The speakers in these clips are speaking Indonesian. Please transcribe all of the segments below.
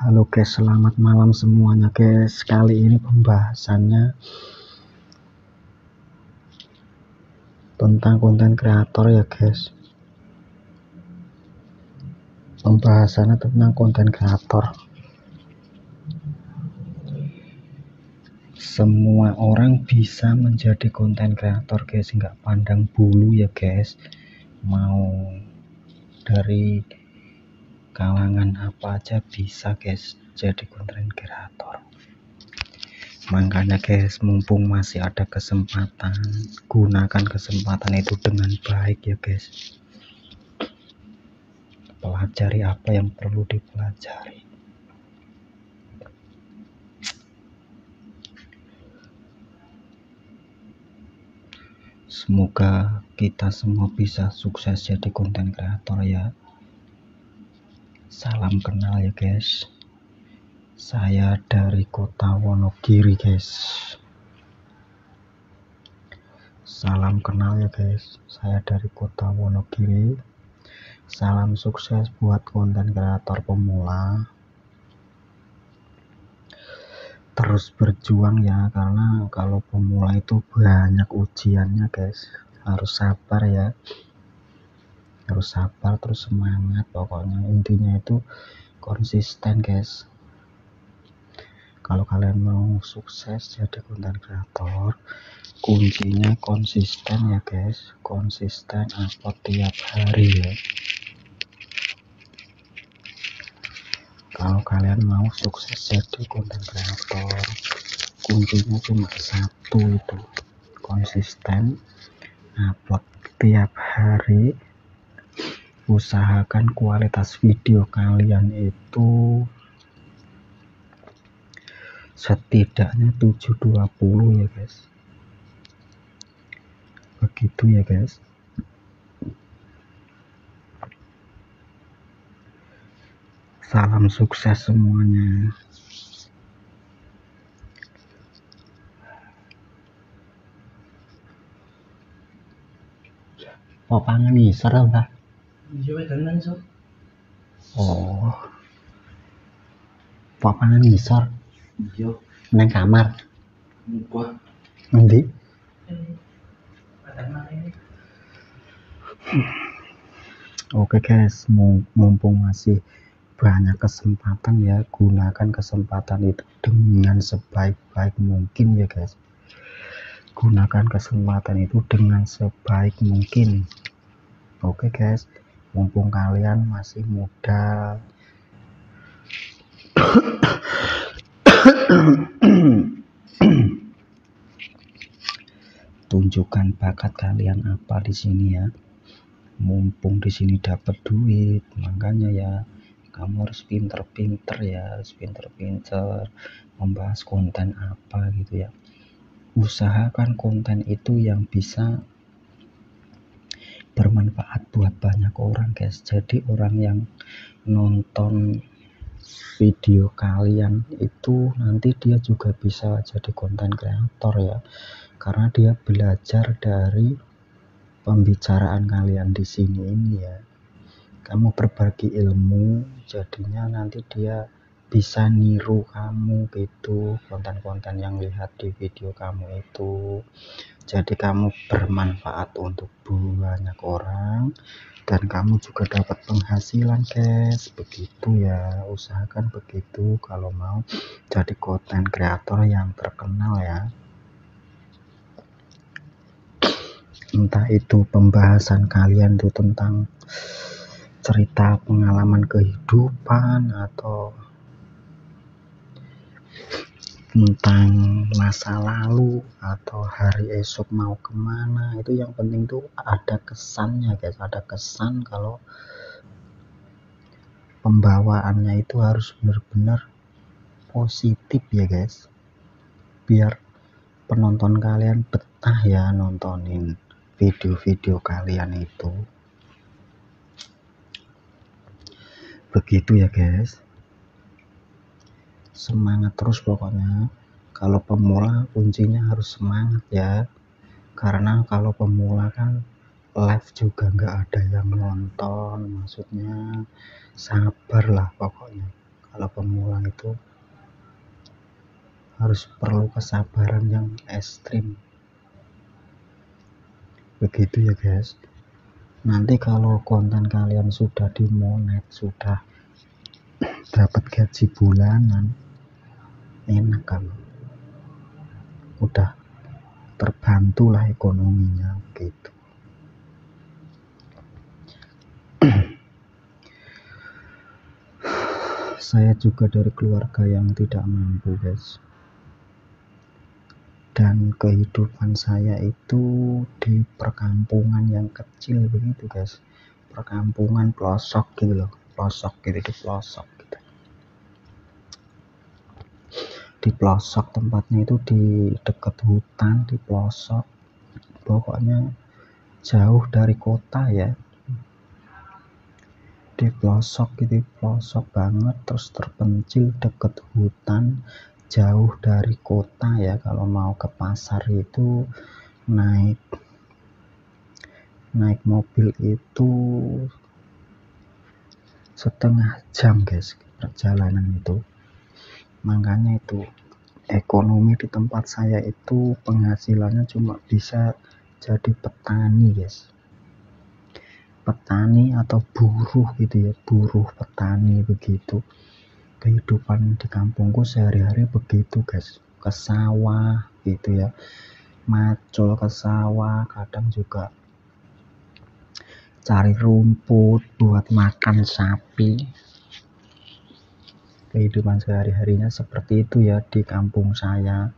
Halo guys, selamat malam semuanya guys. Kali ini pembahasannya tentang konten kreator ya guys. Pembahasannya tentang konten kreator. Semua orang bisa menjadi konten kreator guys, nggak pandang bulu ya guys. Mau dari kalangan apa aja bisa guys jadi konten kreator. Makanya guys, mumpung masih ada kesempatan, gunakan kesempatan itu dengan baik ya guys. Pelajari apa yang perlu dipelajari. Semoga kita semua bisa sukses jadi konten kreator ya. Salam kenal ya guys. Saya dari kota Wonogiri guys. Salam kenal ya guys. Saya dari kota Wonogiri. Salam sukses buat konten kreator pemula. Terus berjuang ya, karena kalau pemula itu banyak ujiannya guys. Harus sabar ya. Harus sabar, terus semangat. Pokoknya intinya itu konsisten guys. Kalau kalian mau sukses jadi konten kreator, kuncinya konsisten ya guys. Konsisten upload tiap hari ya. Kalau kalian mau sukses jadi konten kreator, kuncinya cuma satu, itu konsisten upload tiap hari. Usahakan kualitas video kalian itu setidaknya 720 ya guys. Begitu ya guys. Salam sukses semuanya. Mau pangan nih, serem lah. Oh, pangan ngisor nang kamar. Nanti oke guys, mumpung masih banyak kesempatan ya, gunakan kesempatan itu dengan sebaik-baik mungkin ya guys. Gunakan kesempatan itu dengan sebaik mungkin. Oke guys, mumpung kalian masih muda, tunjukkan bakat kalian apa di sini ya. Mumpung di sini dapat duit, makanya ya kamu harus pinter-pinter ya, harus pinter-pinter membahas konten apa gitu ya. Usahakan konten itu yang bisa bermanfaat buat banyak orang guys. Jadi orang yang nonton video kalian itu nanti dia juga bisa jadi konten kreator ya, karena dia belajar dari pembicaraan kalian di sini ini ya. Kamu berbagi ilmu, jadinya nanti dia bisa niru kamu gitu, konten-konten yang lihat di video kamu itu. Jadi kamu bermanfaat untuk banyak orang dan kamu juga dapat penghasilan guys. Begitu ya, usahakan begitu kalau mau jadi konten kreator yang terkenal ya. Entah itu pembahasan kalian tuh tentang cerita pengalaman kehidupan atau tentang masa lalu atau hari esok mau kemana, itu yang penting tuh ada kesannya guys. Ada kesan, kalau pembawaannya itu harus benar-benar positif ya guys, biar penonton kalian betah ya nontonin video-video kalian itu. Begitu ya guys. Semangat terus pokoknya. Kalau pemula kuncinya harus semangat ya, karena kalau pemula kan live juga nggak ada yang nonton, maksudnya sabar lah pokoknya. Kalau pemula itu harus perlu kesabaran yang ekstrim, begitu ya guys. Nanti kalau konten kalian sudah dimonet, sudah dapat gaji bulanan, enak kan, udah terbantu lah ekonominya gitu. Saya juga dari keluarga yang tidak mampu guys, dan kehidupan saya itu di perkampungan yang kecil begitu guys, perkampungan pelosok gitu loh, pelosok gitu, di pelosok gitu, di pelosok tempatnya itu di dekat hutan, di pelosok, pokoknya jauh dari kota ya, di pelosok gitu, pelosok banget, terus terpencil deket hutan, jauh dari kota ya. Kalau mau ke pasar itu naik mobil itu setengah jam guys perjalanan itu. Makanya itu ekonomi di tempat saya itu penghasilannya cuma bisa jadi petani guys, petani atau buruh gitu ya, buruh petani begitu. Kehidupan di kampungku sehari-hari begitu guys, ke sawah gitu ya, macul ke sawah, kadang juga cari rumput buat makan sapi. Kehidupan sehari-harinya seperti itu ya di kampung saya.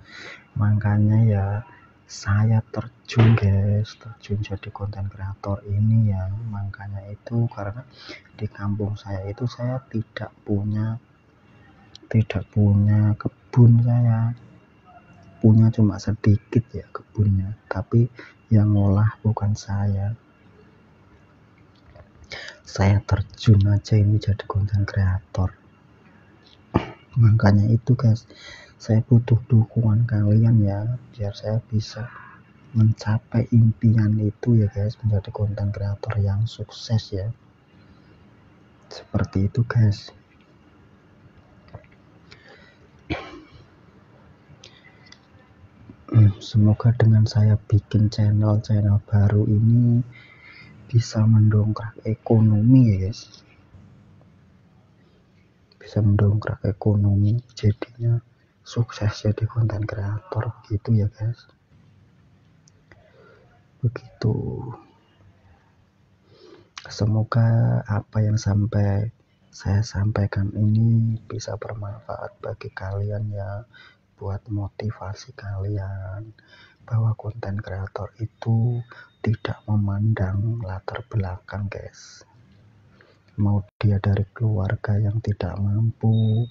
Makanya ya saya terjun guys, terjun jadi konten kreator ini ya. Makanya itu karena di kampung saya itu saya tidak punya kebun, saya punya cuma sedikit ya kebunnya, tapi yang ngolah bukan saya terjun aja ini jadi konten kreator. Makanya itu guys, saya butuh dukungan kalian ya, biar saya bisa mencapai impian itu ya guys, menjadi konten kreator yang sukses ya, seperti itu guys. Semoga dengan saya bikin channel baru ini bisa mendongkrak ekonomi ya guys, bisa mendongkrak ekonomi, jadinya sukses jadi konten kreator gitu ya guys, begitu. Semoga apa yang saya sampaikan ini bisa bermanfaat bagi kalian ya, buat motivasi kalian bahwa konten kreator itu tidak memandang latar belakang guys, mau dia dari keluarga yang tidak mampu,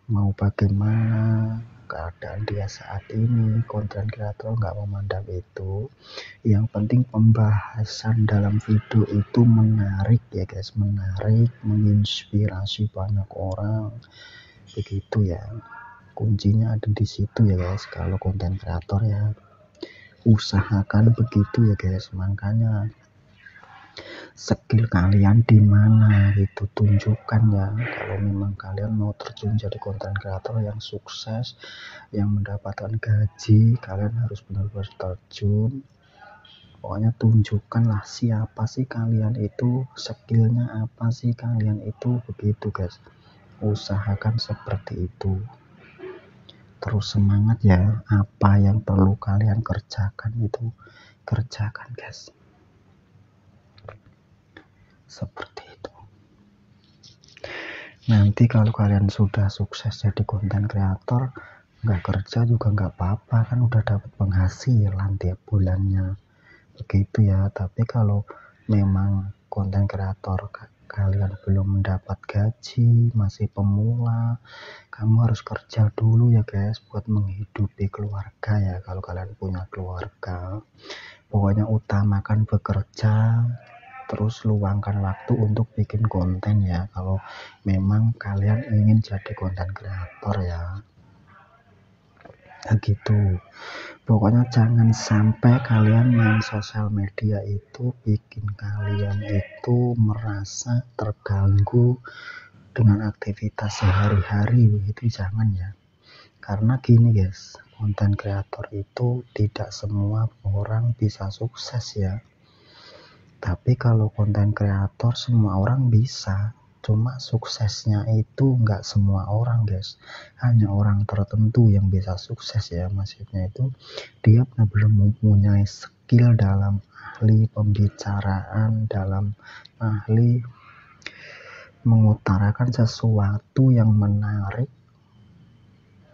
mau bagaimana keadaan dia saat ini, konten kreator nggak memandang itu. Yang penting pembahasan dalam video itu menarik ya guys, menarik, menginspirasi banyak orang, begitu ya. Kuncinya ada di situ ya guys, kalau konten kreator ya usahakan begitu ya guys. Makanya skill kalian di mana gitu, tunjukkan ya. Kalau memang kalian mau terjun jadi konten kreator yang sukses, yang mendapatkan gaji, kalian harus benar-benar terjun. Pokoknya tunjukkanlah siapa sih kalian itu, skillnya apa sih kalian itu, begitu guys. Usahakan seperti itu. Terus semangat ya, apa yang perlu kalian kerjakan itu kerjakan guys, seperti itu. Nanti kalau kalian sudah sukses jadi konten kreator, nggak kerja juga nggak apa-apa, kan udah dapat penghasilan tiap bulannya, begitu ya. Tapi kalau memang konten kreator kalian belum mendapat gaji, masih pemula, kamu harus kerja dulu ya guys, buat menghidupi keluarga ya. Kalau kalian punya keluarga, pokoknya utamakan bekerja, terus luangkan waktu untuk bikin konten ya, kalau memang kalian ingin jadi konten kreator ya. Begitu. Pokoknya jangan sampai kalian main sosial media itu bikin kalian itu merasa terganggu dengan aktivitas sehari-hari, begitu jangan ya. Karena gini guys, konten kreator itu tidak semua orang bisa sukses ya. Tapi kalau konten kreator semua orang bisa, cuma suksesnya itu nggak semua orang guys, hanya orang tertentu yang bisa sukses ya. Maksudnya itu dia benar-benar mempunyai skill dalam ahli pembicaraan, dalam ahli mengutarakan sesuatu yang menarik,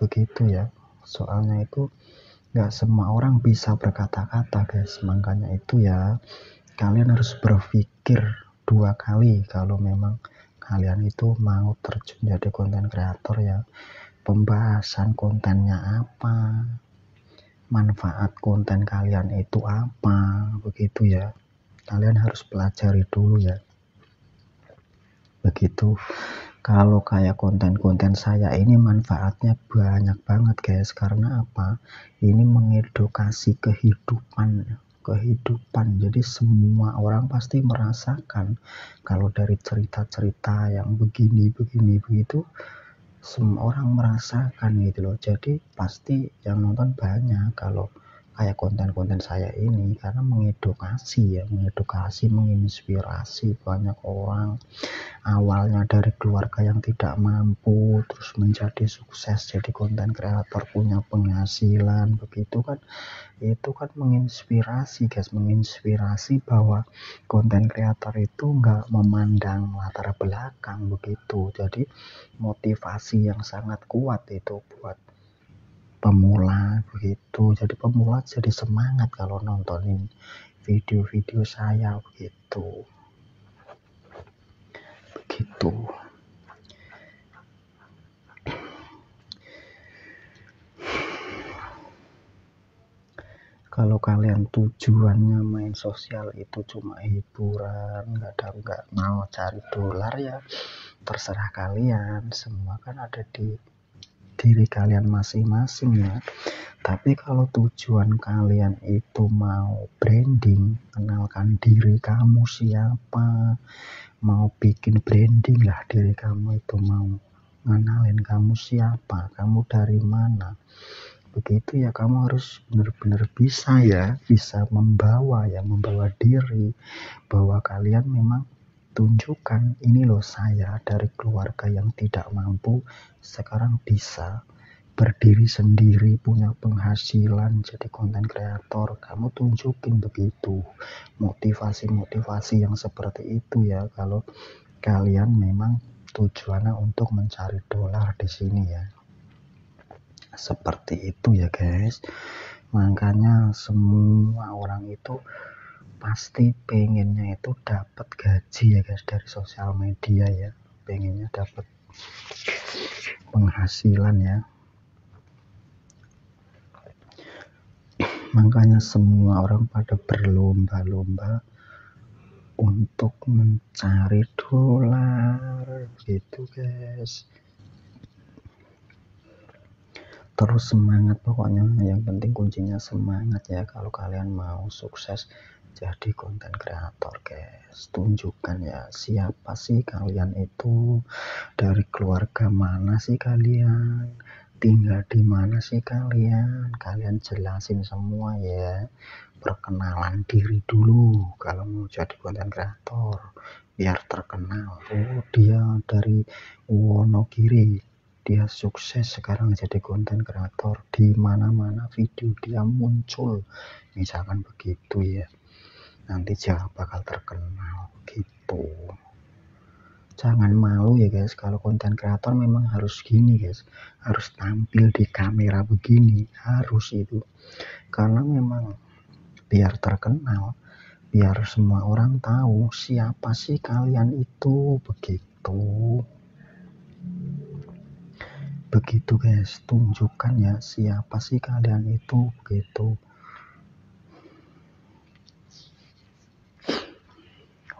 begitu ya. Soalnya itu nggak semua orang bisa berkata-kata guys, makanya itu ya kalian harus berpikir dua kali kalau memang kalian itu mau terjun jadi konten kreator ya. Pembahasan kontennya apa, manfaat konten kalian itu apa, begitu ya. Kalian harus pelajari dulu ya. Begitu. Kalau kayak konten-konten saya ini manfaatnya banyak banget guys. Karena apa? Ini mengedukasi kehidupan. Jadi semua orang pasti merasakan kalau dari cerita-cerita yang begini begitu, semua orang merasakan gitu loh. Jadi pasti yang nonton banyak kalau kayak konten-konten saya ini, karena mengedukasi, menginspirasi banyak orang. Awalnya dari keluarga yang tidak mampu, terus menjadi sukses jadi konten kreator, punya penghasilan, begitu kan. Itu kan menginspirasi guys, menginspirasi bahwa konten kreator itu nggak memandang latar belakang, begitu. Jadi motivasi yang sangat kuat itu buat pemula, begitu. Jadi pemula jadi semangat kalau nontonin video-video saya, begitu. Kalau kalian tujuannya main sosial itu cuma hiburan, nggak mau cari dolar ya terserah kalian. Semua kan ada di diri kalian masing-masing ya. Tapi kalau tujuan kalian itu mau branding, kenalkan diri kamu siapa, mau bikin branding lah diri kamu itu, mau ngenalin kamu siapa, kamu dari mana, begitu ya. Kamu harus benar-benar bisa ya, bisa membawa diri bahwa kalian memang tunjukkan, ini loh saya dari keluarga yang tidak mampu, sekarang bisa berdiri sendiri, punya penghasilan, jadi konten kreator. Kamu tunjukin begitu, motivasi yang seperti itu ya. Kalau kalian memang tujuannya untuk mencari dolar di sini ya, seperti itu ya guys. Makanya semua orang itu pasti pengennya itu dapat gaji ya guys dari sosial media ya, pengennya dapat penghasilan ya. Makanya semua orang pada berlomba-lomba untuk mencari dolar gitu guys. Terus semangat pokoknya, yang penting kuncinya semangat ya. Kalau kalian mau sukses jadi konten kreator guys, tunjukkan ya siapa sih kalian itu, dari keluarga mana sih kalian, tinggal di mana sih kalian jelasin semua ya. Perkenalan diri dulu kalau mau jadi konten kreator biar terkenal. Oh, dia dari Wonogiri, dia sukses sekarang jadi konten kreator, di mana-mana video dia muncul, misalkan begitu ya. Nanti dia bakal terkenal gitu. Jangan malu ya guys, kalau konten kreator memang harus gini guys, harus tampil di kamera begini, harus itu. Karena memang biar terkenal, biar semua orang tahu siapa sih kalian itu, begitu guys. Tunjukkan ya siapa sih kalian itu, begitu.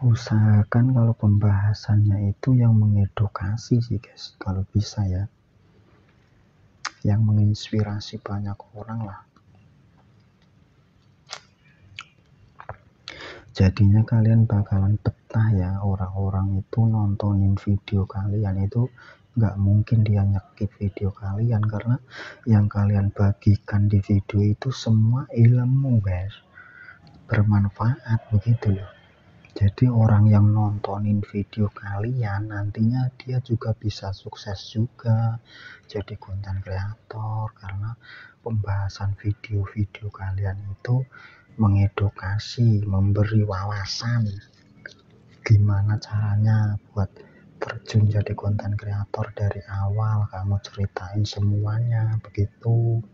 Usahakan kalau pembahasannya itu yang mengedukasi sih guys, kalau bisa ya. yang menginspirasi banyak orang lah. Jadinya kalian bakalan betah ya, orang-orang itu nontonin video kalian itu nggak mungkin dia nyekip video kalian, karena yang kalian bagikan di video itu semua ilmu guys, bermanfaat begitu loh. Jadi orang yang nontonin video kalian nantinya dia juga bisa sukses juga jadi konten kreator, karena pembahasan video-video kalian itu mengedukasi, memberi wawasan gimana caranya buat terjun jadi konten kreator. Dari awal kamu ceritain semuanya begitu.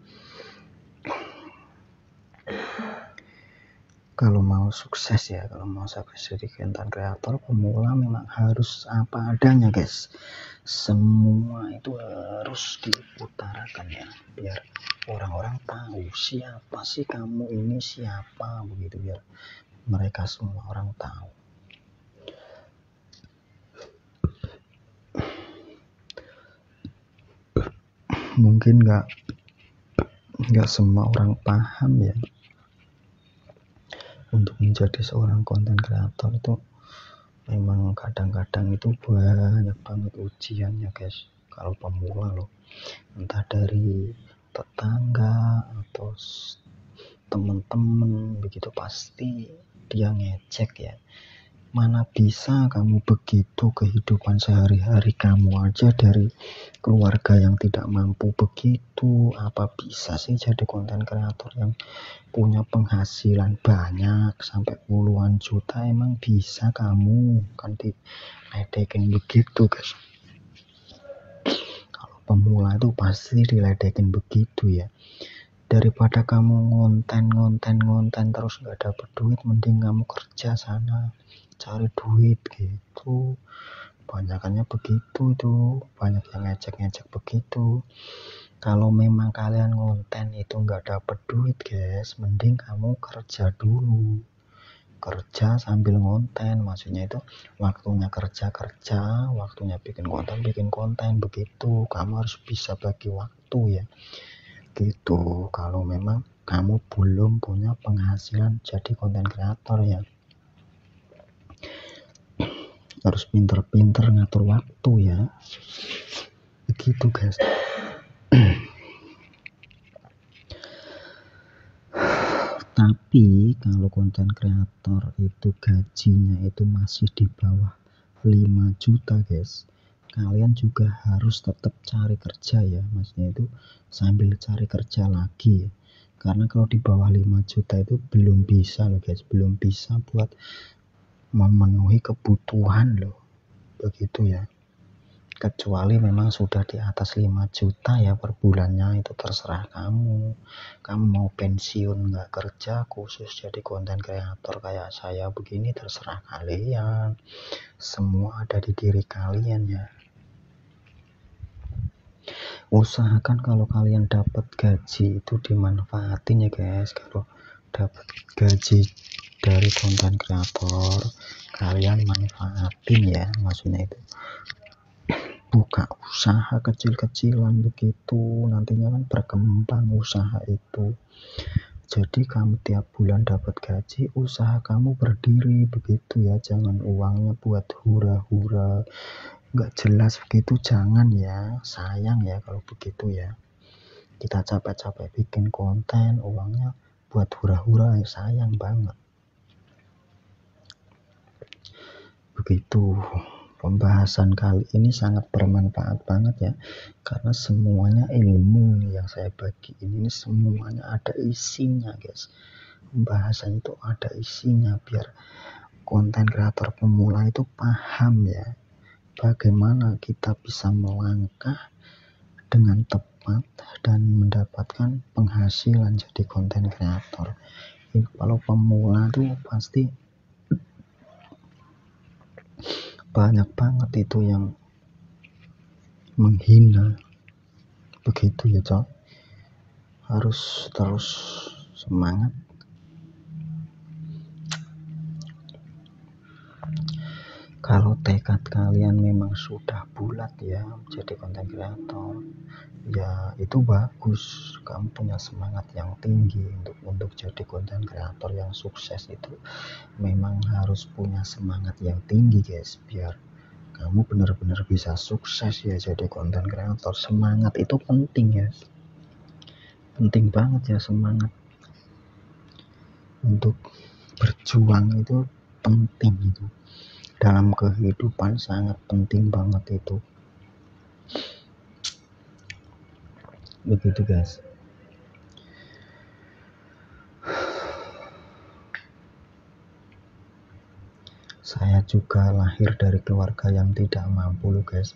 Kalau mau sukses ya, kalau mau sukses jadi konten kreator pemula memang harus apa adanya guys. Semua itu harus diutarakan ya, biar orang-orang tahu siapa sih kamu ini, siapa begitu, biar mereka semua orang tahu. Mungkin nggak semua orang paham ya, untuk menjadi seorang konten kreator itu memang kadang-kadang itu banyak banget ujiannya guys. Kalau pemula loh, entah dari tetangga atau teman-teman begitu, pasti dia ngecek ya. Mana bisa kamu begitu, kehidupan sehari-hari kamu aja dari keluarga yang tidak mampu begitu, apa bisa sih jadi konten kreator yang punya penghasilan banyak sampai puluhan juta? Emang bisa kamu? Kan diledekin begitu guys. Kalau pemula itu pasti diledekin begitu ya. Daripada kamu ngonten terus nggak dapet duit, mending kamu kerja sana cari duit gitu. Banyakannya begitu itu, banyak yang ngecek begitu. Kalau memang kalian ngonten itu nggak dapet duit guys, mending kamu kerja dulu, kerja sambil ngonten. Maksudnya itu waktunya kerja, waktunya bikin konten begitu. Kamu harus bisa bagi waktu ya gitu. Kalau memang kamu belum punya penghasilan jadi konten kreator ya, harus pinter-pinter ngatur waktu ya, begitu guys. Tapi kalau konten kreator itu gajinya itu masih di bawah 5 juta guys, kalian juga harus tetap cari kerja ya. Maksudnya itu sambil cari kerja lagi ya. Karena kalau di bawah 5 juta itu belum bisa loh guys, belum bisa buat memenuhi kebutuhan loh, begitu ya. Kecuali memang sudah di atas 5 juta ya per bulannya, itu terserah kamu. Kamu mau pensiun nggak kerja khusus jadi konten kreator kayak saya begini, terserah kalian. Semua ada di diri kalian ya. Usahakan kalau kalian dapat gaji itu dimanfaatin ya guys. Kalau dapat gaji dari konten kreator, kalian manfaatin ya. Maksudnya itu buka usaha kecil-kecilan begitu, nantinya kan berkembang usaha itu. Jadi kamu tiap bulan dapat gaji, usaha kamu berdiri begitu ya. Jangan uangnya buat hura-hura nggak jelas begitu, jangan ya, sayang ya kalau begitu ya. Kita capek-capek bikin konten, uangnya buat hura-hura, sayang banget. Begitu. Pembahasan kali ini sangat bermanfaat banget ya, karena semuanya ilmu yang saya bagi ini semuanya ada isinya guys. Pembahasan itu ada isinya biar konten kreator pemula itu paham ya, bagaimana kita bisa melangkah dengan tepat dan mendapatkan penghasilan jadi konten kreator. Kalau pemula tuh pasti banyak banget itu yang menghina begitu ya coy. Harus terus semangat. Kalau tekad kalian memang sudah bulat ya jadi konten kreator, ya itu bagus. Kamu punya semangat yang tinggi untuk jadi konten kreator yang sukses. Itu memang harus punya semangat yang tinggi guys, biar kamu benar-benar bisa sukses ya jadi konten kreator. Semangat itu penting ya, penting banget ya. Semangat untuk berjuang itu penting, itu dalam kehidupan sangat penting banget itu. Begitu guys. Saya juga lahir dari keluarga yang tidak mampu loh guys.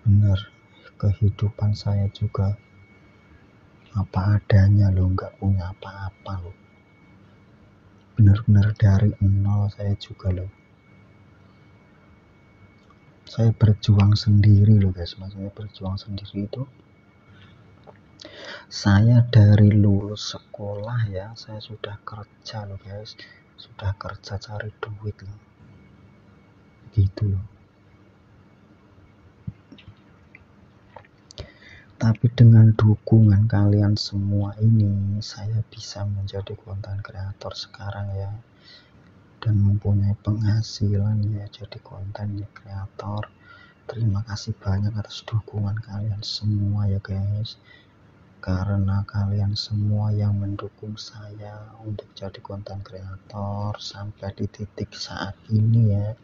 Bener, kehidupan saya juga apa adanya loh, nggak punya apa-apa loh. Bener-bener dari nol saya juga loh. Saya berjuang sendiri loh guys. Maksudnya berjuang sendiri itu, saya dari lulus sekolah ya, saya sudah kerja loh guys. Sudah kerja cari duit loh. Gitu loh. Tapi dengan dukungan kalian semua ini, saya bisa menjadi konten kreator sekarang ya, dan mempunyai penghasilan ya jadi konten kreator. Terima kasih banyak atas dukungan kalian semua ya guys. Karena kalian semua yang mendukung saya untuk jadi konten kreator sampai di titik saat ini ya,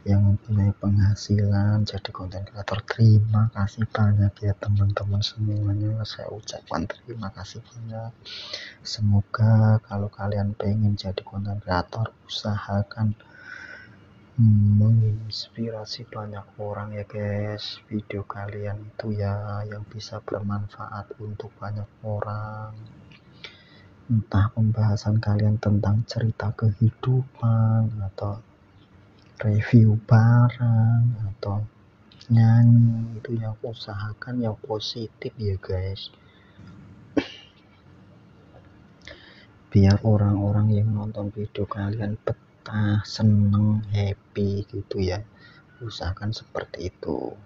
yang mempunyai penghasilan jadi konten kreator. Terima kasih banyak ya teman-teman semuanya. Saya ucapkan terima kasih banyak. Semoga kalau kalian pengen jadi konten kreator, usahakan menginspirasi banyak orang ya guys. Video kalian itu ya yang bisa bermanfaat untuk banyak orang. Entah pembahasan kalian tentang cerita kehidupan, atau review barang, atau nyanyi, itu yang usahakan yang positif ya guys, biar orang-orang yang nonton video kalian betah, seneng, happy gitu ya. Usahakan seperti itu.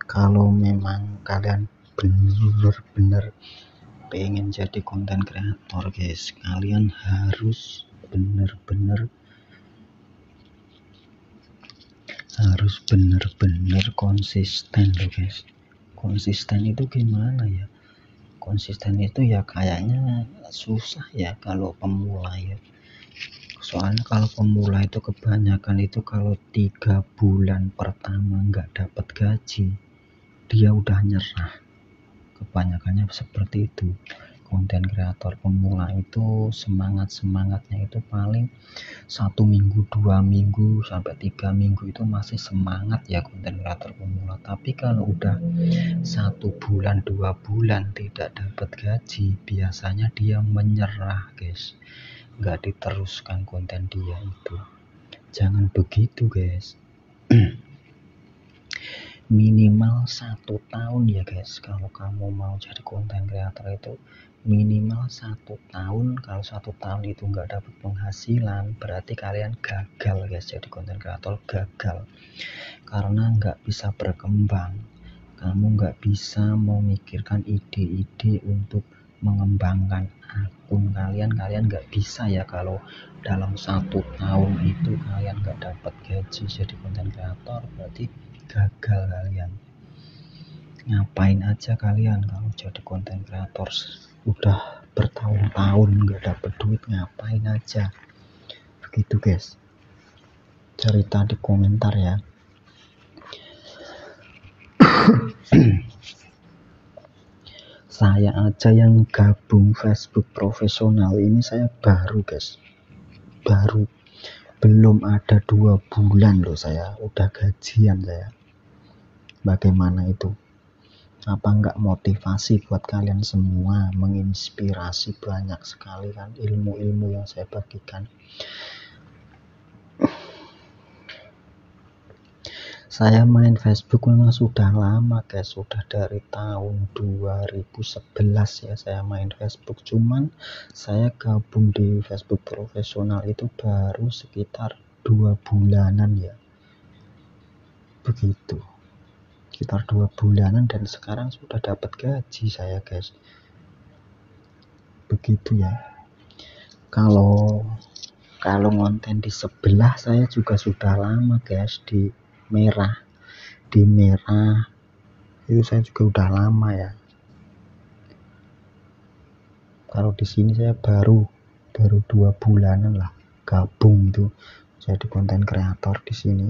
Kalau memang kalian bener-bener pengen jadi konten kreator guys, kalian harus bener-bener konsisten loh guys. Konsisten itu gimana ya? Konsisten itu ya kayaknya susah ya kalau pemula ya. Soalnya kalau pemula itu kebanyakan itu kalau 3 bulan pertama nggak dapat gaji, dia udah nyerah. Kebanyakannya seperti itu. Konten kreator pemula itu semangatnya itu paling 1 minggu, 2 minggu, sampai 3 minggu itu masih semangat ya konten kreator pemula. Tapi kalau udah 1 bulan, 2 bulan tidak dapat gaji, biasanya dia menyerah guys, nggak diteruskan konten dia itu. Jangan begitu guys. Minimal 1 tahun ya guys, kalau kamu mau jadi konten kreator itu minimal 1 tahun. Kalau 1 tahun itu nggak dapat penghasilan, berarti kalian gagal guys jadi konten kreator, gagal. Karena nggak bisa berkembang, kamu nggak bisa memikirkan ide-ide untuk mengembangkan akun kalian nggak bisa ya. Kalau dalam 1 tahun itu kalian nggak dapat gaji jadi konten kreator, berarti gagal kalian. Ngapain aja kalian kalau jadi konten kreator udah bertahun-tahun nggak dapat duit, ngapain aja. Begitu guys, cerita di komentar ya. Saya aja yang gabung Facebook profesional ini saya baru guys, baru belum ada 2 bulan loh saya udah gajian saya. Bagaimana itu? Apa enggak motivasi buat kalian semua, menginspirasi banyak sekali kan ilmu-ilmu yang saya bagikan. Saya main Facebook memang sudah lama guys, sudah dari tahun 2011 ya saya main Facebook. Cuman saya gabung di Facebook profesional itu baru sekitar 2 bulanan ya, begitu, sekitar 2 bulanan, dan sekarang sudah dapat gaji saya guys, begitu ya. Kalau konten di sebelah saya juga sudah lama guys, di merah itu saya juga udah lama ya. Kalau di sini saya baru 2 bulanan lah gabung itu jadi konten kreator di sini.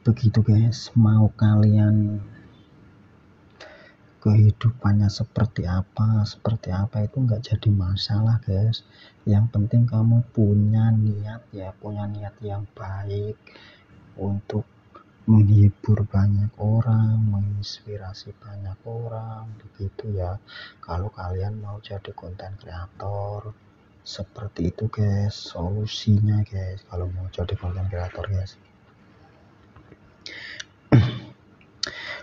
Begitu guys, mau kalian kehidupannya seperti apa itu nggak jadi masalah guys. Yang penting kamu punya niat yang baik untuk menghibur banyak orang, menginspirasi banyak orang, begitu ya. Kalau kalian mau jadi konten kreator seperti itu guys, solusinya guys, kalau mau jadi konten kreator guys.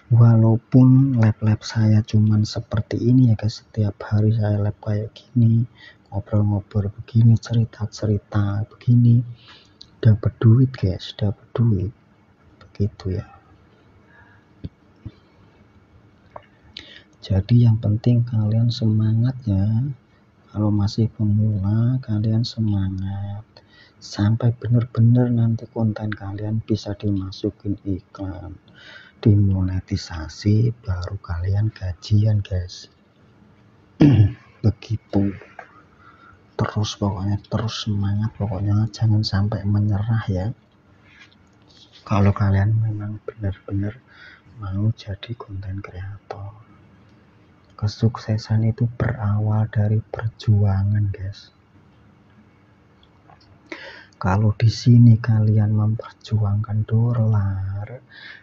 Walaupun lab saya cuman seperti ini ya guys, setiap hari saya lab kayak gini, ngobrol-ngobrol begini, cerita-cerita begini, dapat duit guys, dapat duit, begitu ya. Jadi yang penting kalian semangat ya. Kalau masih pemula kalian semangat sampai benar-benar nanti konten kalian bisa dimasukin iklan, dimonetisasi, baru kalian gajian guys. Begitu terus, pokoknya terus semangat, pokoknya jangan sampai menyerah ya. Kalau kalian memang benar-benar mau jadi konten kreator, kesuksesan itu berawal dari perjuangan guys. Kalau di sini kalian memperjuangkan dolar,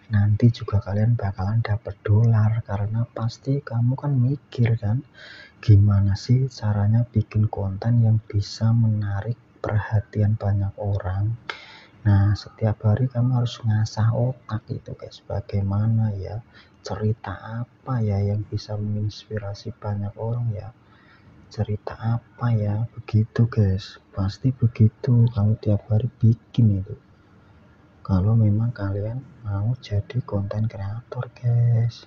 nanti juga kalian bakalan dapat dolar, karena pasti kamu kan mikir kan, gimana sih caranya bikin konten yang bisa menarik perhatian banyak orang. Nah, setiap hari kamu harus ngasah otak itu guys, bagaimana ya, cerita apa ya yang bisa menginspirasi banyak orang ya, cerita apa ya, begitu guys, pasti begitu kamu tiap hari bikin itu, kalau memang kalian mau jadi konten kreator guys.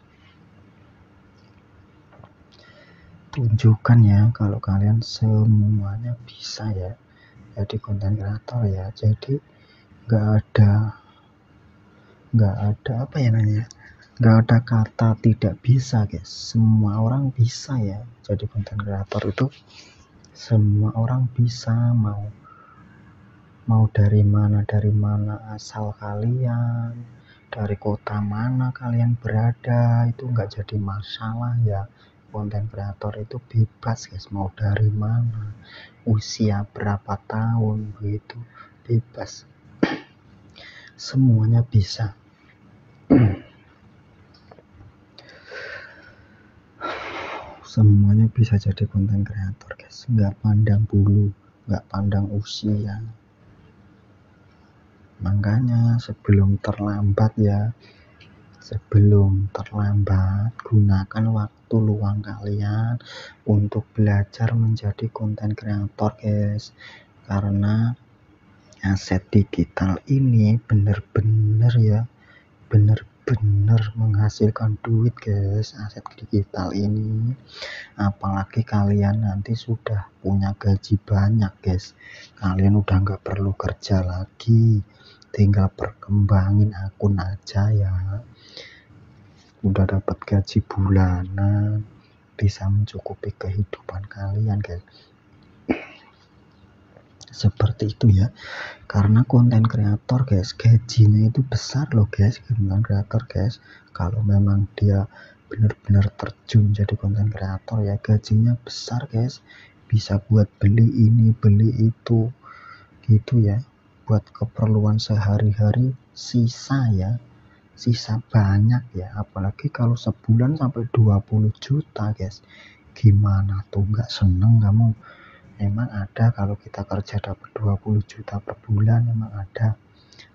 Tunjukkan ya kalau kalian semuanya bisa ya jadi konten kreator ya. Jadi nggak ada apa ya namanya, nggak ada kata tidak bisa guys, semua orang bisa ya jadi konten kreator itu, semua orang bisa, mau dari mana asal kalian, dari kota mana kalian berada, itu nggak jadi masalah ya. Konten kreator itu bebas guys, mau dari mana, usia berapa tahun, begitu bebas, semuanya bisa. Semuanya bisa jadi konten kreator guys, nggak pandang bulu, nggak pandang usia. Makanya sebelum terlambat gunakan waktu luang kalian untuk belajar menjadi konten kreator guys, karena aset digital ini bener-bener menghasilkan duit guys, aset digital ini. Apalagi kalian nanti sudah punya gaji banyak guys, kalian udah nggak perlu kerja lagi, tinggal perkembangin akun aja ya, udah dapat gaji bulanan, bisa mencukupi kehidupan kalian guys. Seperti itu ya, karena konten kreator guys gajinya itu besar loh guys, konten kreator guys, kalau memang dia benar-benar terjun jadi konten kreator ya, gajinya besar guys, bisa buat beli ini beli itu gitu ya, buat keperluan sehari-hari, sisa banyak ya. Apalagi kalau sebulan sampai 20 juta guys, gimana tuh, nggak seneng kamu? Memang ada, kalau kita kerja dapat 20 juta per bulan memang ada,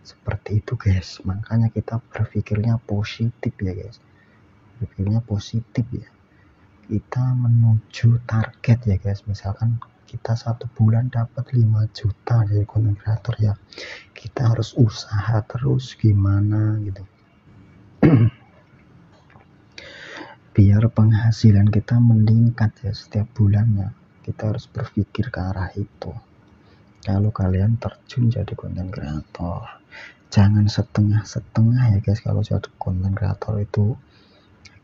Seperti itu guys, makanya kita berpikirnya positif ya guys, berpikirnya positif ya. Kita menuju target ya guys, misalkan kita 1 bulan dapat 5 juta dari content creator ya, kita harus usaha terus gimana gitu biar penghasilan kita meningkat ya setiap bulannya. Kita harus berpikir ke arah itu. Kalau kalian terjun jadi content creator, jangan setengah-setengah ya guys. Kalau jadi content creator itu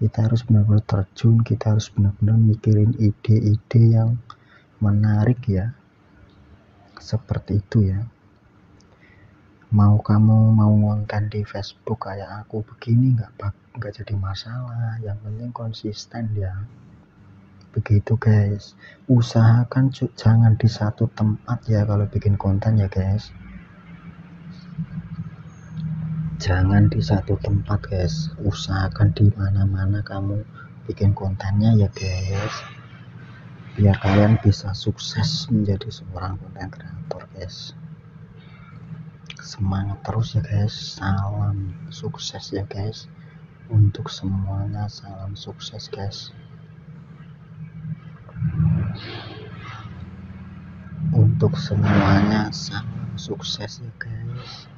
kita harus benar-benar terjun, kita harus benar-benar mikirin ide-ide yang menarik ya, seperti itu ya. Mau kamu mau ngonten di Facebook kayak aku begini nggak jadi masalah, yang penting konsisten ya. Begitu guys, usahakan jangan di satu tempat ya kalau bikin konten ya guys, jangan di satu tempat guys, usahakan di mana-mana kamu bikin kontennya ya guys, biar kalian bisa sukses menjadi seorang content creator guys. Semangat terus ya guys, salam sukses ya guys, untuk semuanya salam sukses guys, untuk semuanya salam sukses ya guys.